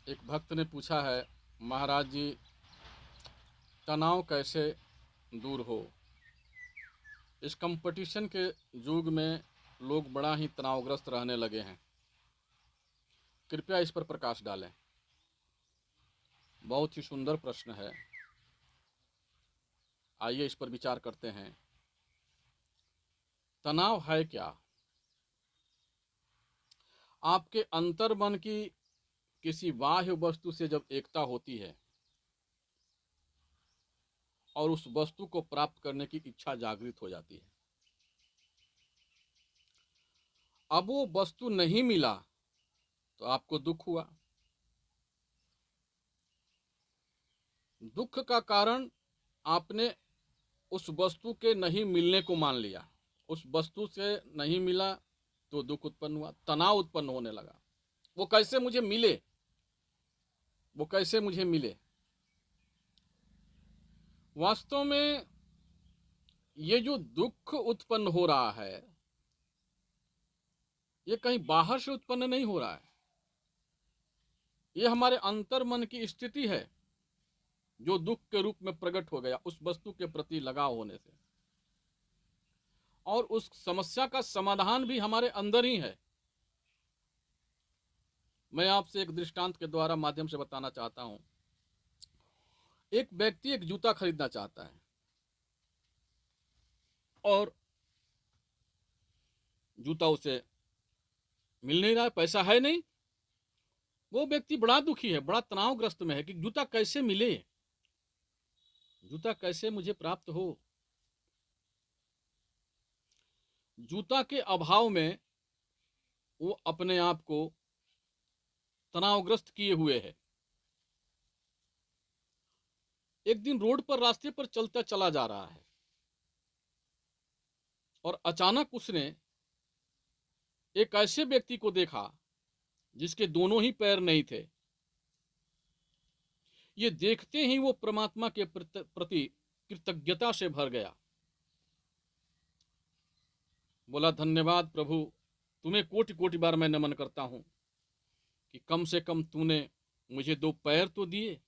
एक भक्त ने पूछा है, महाराज जी, तनाव कैसे दूर हो। इस कंपटीशन के युग में लोग बड़ा ही तनावग्रस्त रहने लगे हैं। कृपया इस पर प्रकाश डालें। बहुत ही सुंदर प्रश्न है, आइए इस पर विचार करते हैं। तनाव है क्या? आपके अंतर्मन की किसी बाह्य वस्तु से जब एकता होती है और उस वस्तु को प्राप्त करने की इच्छा जागृत हो जाती है, अब वो वस्तु नहीं मिला तो आपको दुख हुआ। दुख का कारण आपने उस वस्तु के नहीं मिलने को मान लिया। उस वस्तु से नहीं मिला तो दुख उत्पन्न हुआ, तनाव उत्पन्न होने लगा। वो कैसे मुझे मिले, वो कैसे मुझे मिले। वास्तव में ये जो दुख उत्पन्न हो रहा है, ये कहीं बाहर से उत्पन्न नहीं हो रहा है। ये हमारे अंतर्मन की स्थिति है जो दुख के रूप में प्रकट हो गया उस वस्तु के प्रति लगाव होने से। और उस समस्या का समाधान भी हमारे अंदर ही है। मैं आपसे एक दृष्टांत के द्वारा माध्यम से बताना चाहता हूं। एक व्यक्ति एक जूता खरीदना चाहता है और जूता उसे मिल नहीं रहा है, पैसा है नहीं। वो व्यक्ति बड़ा दुखी है, बड़ा तनावग्रस्त में है कि जूता कैसे मिले, जूता कैसे मुझे प्राप्त हो। जूता के अभाव में वो अपने आप को तनावग्रस्त किए हुए है। एक दिन रोड पर रास्ते पर चलता चला जा रहा है और अचानक उसने एक ऐसे व्यक्ति को देखा जिसके दोनों ही पैर नहीं थे। ये देखते ही वो परमात्मा के प्रति कृतज्ञता से भर गया। बोला, धन्यवाद प्रभु, तुम्हें कोटि कोटि बार मैं नमन करता हूं कि कम से कम तूने मुझे दो पैर तो दिए,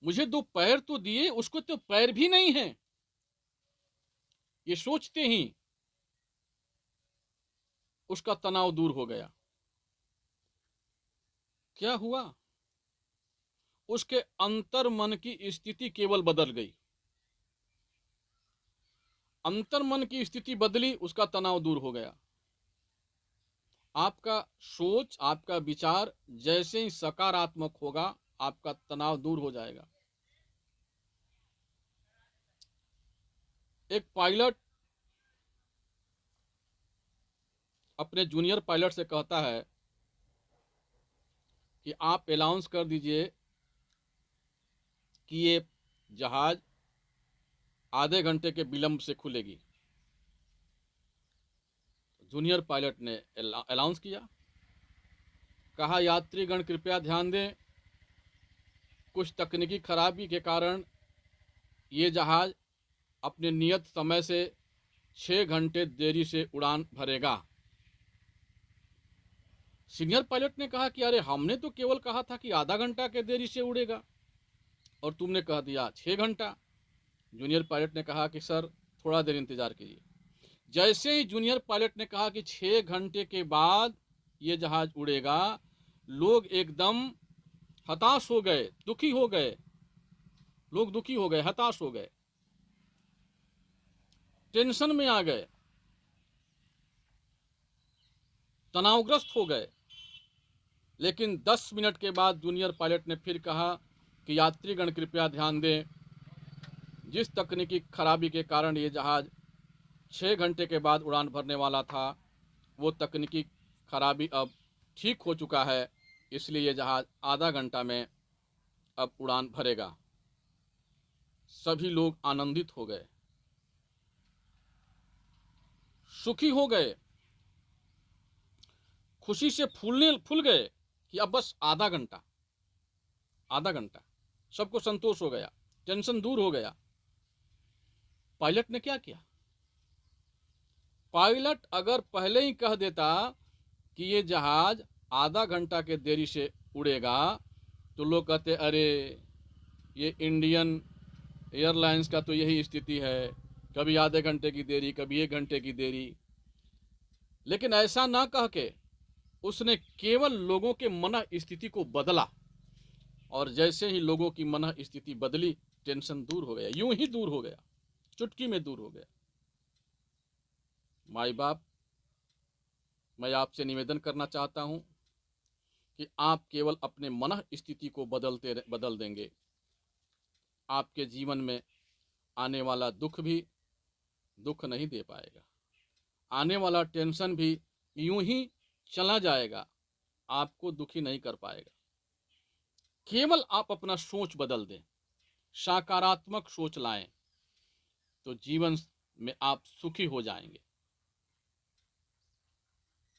मुझे दो पैर तो दिए, उसको तो पैर भी नहीं है। ये सोचते ही उसका तनाव दूर हो गया। क्या हुआ? उसके अंतर्मन की स्थिति केवल बदल गई। अंतर्मन की स्थिति बदली, उसका तनाव दूर हो गया। आपका सोच, आपका विचार जैसे ही सकारात्मक होगा, आपका तनाव दूर हो जाएगा। एक पायलट अपने जूनियर पायलट से कहता है कि आप अनाउंस कर दीजिए कि ये जहाज आधे घंटे के विलंब से खुलेगी। जूनियर पायलट ने अनाउंस किया, कहा, यात्रीगण कृपया ध्यान दें, कुछ तकनीकी खराबी के कारण ये जहाज अपने नियत समय से 6 घंटे देरी से उड़ान भरेगा। सीनियर पायलट ने कहा कि अरे, हमने तो केवल कहा था कि आधा घंटा के देरी से उड़ेगा और तुमने कह दिया 6 घंटा। जूनियर पायलट ने कहा कि सर, थोड़ा देर इंतजार कीजिए। जैसे ही जूनियर पायलट ने कहा कि 6 घंटे के बाद ये जहाज उड़ेगा, लोग एकदम हताश हो गए, दुखी हो गए। लोग दुखी हो गए, हताश हो गए, टेंशन में आ गए, तनावग्रस्त हो गए। लेकिन 10 मिनट के बाद जूनियर पायलट ने फिर कहा कि यात्रीगण कृपया ध्यान दें, जिस तकनीकी खराबी के कारण ये जहाज 6 घंटे के बाद उड़ान भरने वाला था, वो तकनीकी खराबी अब ठीक हो चुका है, इसलिए ये जहाज आधा घंटा में अब उड़ान भरेगा। सभी लोग आनंदित हो गए, सुखी हो गए, खुशी से फूल गए कि अब बस आधा घंटा, आधा घंटा। सबको संतोष हो गया, टेंशन दूर हो गया। पायलट ने क्या किया? पायलट अगर पहले ही कह देता कि ये जहाज आधा घंटा के देरी से उड़ेगा तो लोग कहते अरे ये इंडियन एयरलाइंस का तो यही स्थिति है, कभी आधे घंटे की देरी, कभी 1 घंटे की देरी। लेकिन ऐसा ना कह के उसने केवल लोगों के मन स्थिति को बदला, और जैसे ही लोगों की मन स्थिति बदली, टेंशन दूर हो गया, यूं ही दूर हो गया, चुटकी में दूर हो गया। माई बाप, मैं आपसे निवेदन करना चाहता हूं कि आप केवल अपने मन स्थिति को बदल देंगे, आपके जीवन में आने वाला दुख भी दुख नहीं दे पाएगा, आने वाला टेंशन भी यूं ही चला जाएगा, आपको दुखी नहीं कर पाएगा। केवल आप अपना सोच बदल दें, सकारात्मक सोच लाएं, तो जीवन में आप सुखी हो जाएंगे।